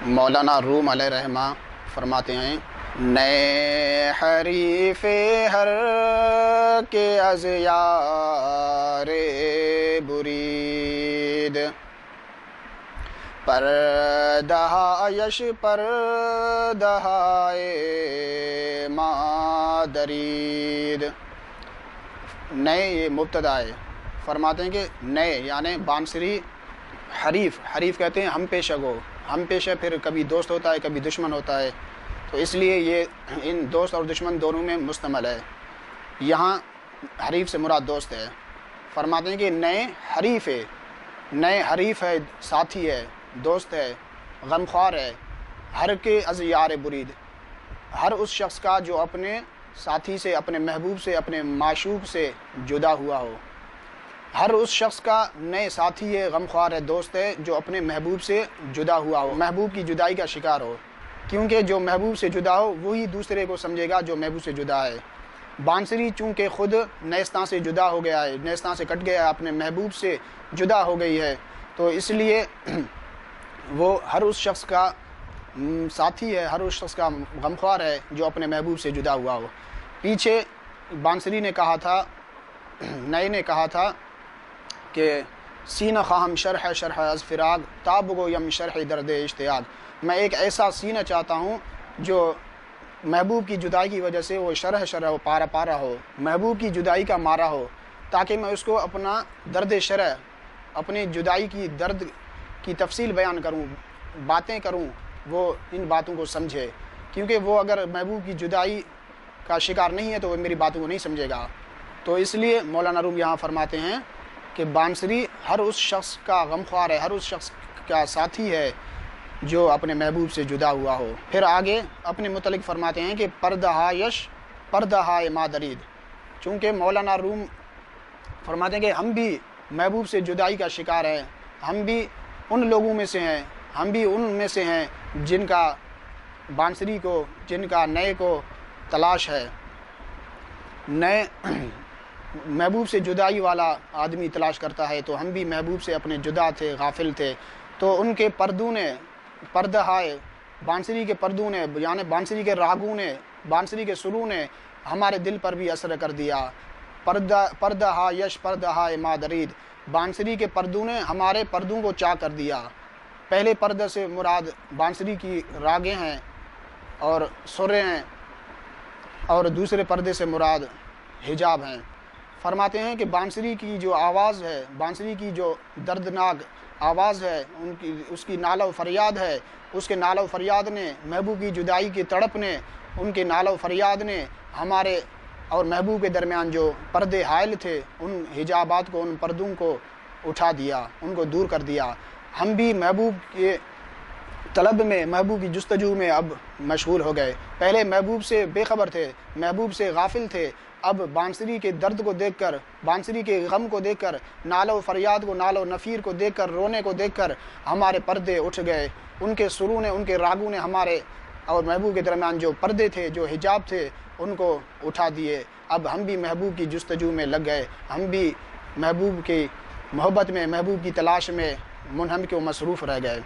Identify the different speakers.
Speaker 1: مولانا روم علیہ رحمہ فرماتے ہیں نئے حریف ہر کے از یار برید پردہ یش پردہ مادرید۔ نئے یہ مبتدا ہے، فرماتے ہیں کہ نئے یعنی بانسری حریف کہتے ہیں ہم پیشہ گو، ہم پیشہ پھر کبھی دوست ہوتا ہے کبھی دشمن ہوتا ہے، تو اس لیے یہ ان دوست اور دشمن دونوں میں مشتمل ہے۔ یہاں حریف سے مراد دوست ہے۔ فرماتے ہیں کہ نئے حریف ہے، ساتھی ہے، دوست ہے، غمخوار ہے، ہر کے از یار برید، ہر اس شخص کا جو اپنے ساتھی سے، اپنے محبوب سے، اپنے معشوق سے جدا ہوا ہو۔ ہر اس شخص کا نئے ساتھی ہے، غمخوار ہے، دوست ہے جو اپنے محبوب سے جدا ہوا ہو، محبوب کی جدائی کا شکار ہو، کیونکہ جو محبوب سے جدا ہو وہی دوسرے کو سمجھے گا جو محبوب سے جدا ہے۔ بانسری چونکہ خود نیستاں سے جدا ہو گیا ہے، نیستاں سے کٹ گیا ہے، اپنے محبوب سے جدا ہو گئی ہے، تو اس لیے وہ ہر اس شخص کا ساتھی ہے، ہر اس شخص کا غمخوار ہے جو اپنے محبوب سے جدا ہوا ہو۔ پیچھے بانسری نے کہا تھا، نئے نے کہا تھا کہ سینہ خواہم شرح از فراق تاب گو یم شرح درد اشتیاق، میں ایک ایسا سینہ چاہتا ہوں جو محبوب کی جدائی کی وجہ سے وہ شرح ہو، پارا ہو، محبوب کی جدائی کا مارا ہو، تاکہ میں اس کو اپنا درد شرح، اپنی جدائی کی درد کی تفصیل بیان کروں، باتیں کروں، وہ ان باتوں کو سمجھے، کیونکہ وہ اگر محبوب کی جدائی کا شکار نہیں ہے تو وہ میری باتوں کو نہیں سمجھے گا۔ تو اس لیے مولانا روم یہاں فرماتے ہیں کہ بانسری ہر اس شخص کا غمخوار ہے، ہر اس شخص کا ساتھی ہے جو اپنے محبوب سے جدا ہوا ہو۔ پھر آگے اپنے متعلق فرماتے ہیں کہ پردہ یش پردہ مادرید، چونکہ مولانا روم فرماتے ہیں کہ ہم بھی محبوب سے جدائی کا شکار ہیں، ہم بھی ان لوگوں میں سے ہیں، ہم بھی ان میں سے ہیں جن کا بانسری کو، جن کا نئے کو تلاش ہے۔ نئے محبوب سے جدائی والا آدمی تلاش کرتا ہے، تو ہم بھی محبوب سے اپنے جدا تھے، غافل تھے، تو ان کے پردوں نے، پردہ بانسری کے پردوں نے یعنی بانسری کے راگوں نے، بانسری کے سروں نے ہمارے دل پر بھی اثر کر دیا۔ پردہ یش پردہ مادرید، بانسری کے پردوں نے ہمارے پردوں کو چاک کر دیا۔ پہلے پردہ سے مراد بانسری کی راگیں ہیں اور سریں ہیں، اور دوسرے پردے سے مراد حجاب ہیں۔ فرماتے ہیں کہ بانسری کی جو آواز ہے، بانسری کی جو دردناک آواز ہے، اس کی نالہ و فریاد ہے، اس کے نالہ و فریاد نے، محبوب کی جدائی کی تڑپ نے، ان کے نالہ و فریاد نے ہمارے اور محبوب کے درمیان جو پردے حائل تھے ان حجابات کو، ان پردوں کو اٹھا دیا، ان کو دور کر دیا۔ ہم بھی محبوب کے طلب میں، محبوب کی جستجو میں اب مشغول ہو گئے۔ پہلے محبوب سے بے خبر تھے، محبوب سے غافل تھے، اب بانسری کے درد کو دیکھ کر، بانسری کے غم کو دیکھ کر، نالہ و فریاد کو، نالہ و نفیر کو دیکھ کر، رونے کو دیکھ کر ہمارے پردے اٹھ گئے۔ ان کے سروں نے، ان کے راگوں نے ہمارے اور محبوب کے درمیان جو پردے تھے، جو حجاب تھے، ان کو اٹھا دیے۔ اب ہم بھی محبوب کی جستجو میں لگ گئے، ہم بھی محبوب کی محبت میں، محبوب کی تلاش میں منہمک و مصروف رہ گئے۔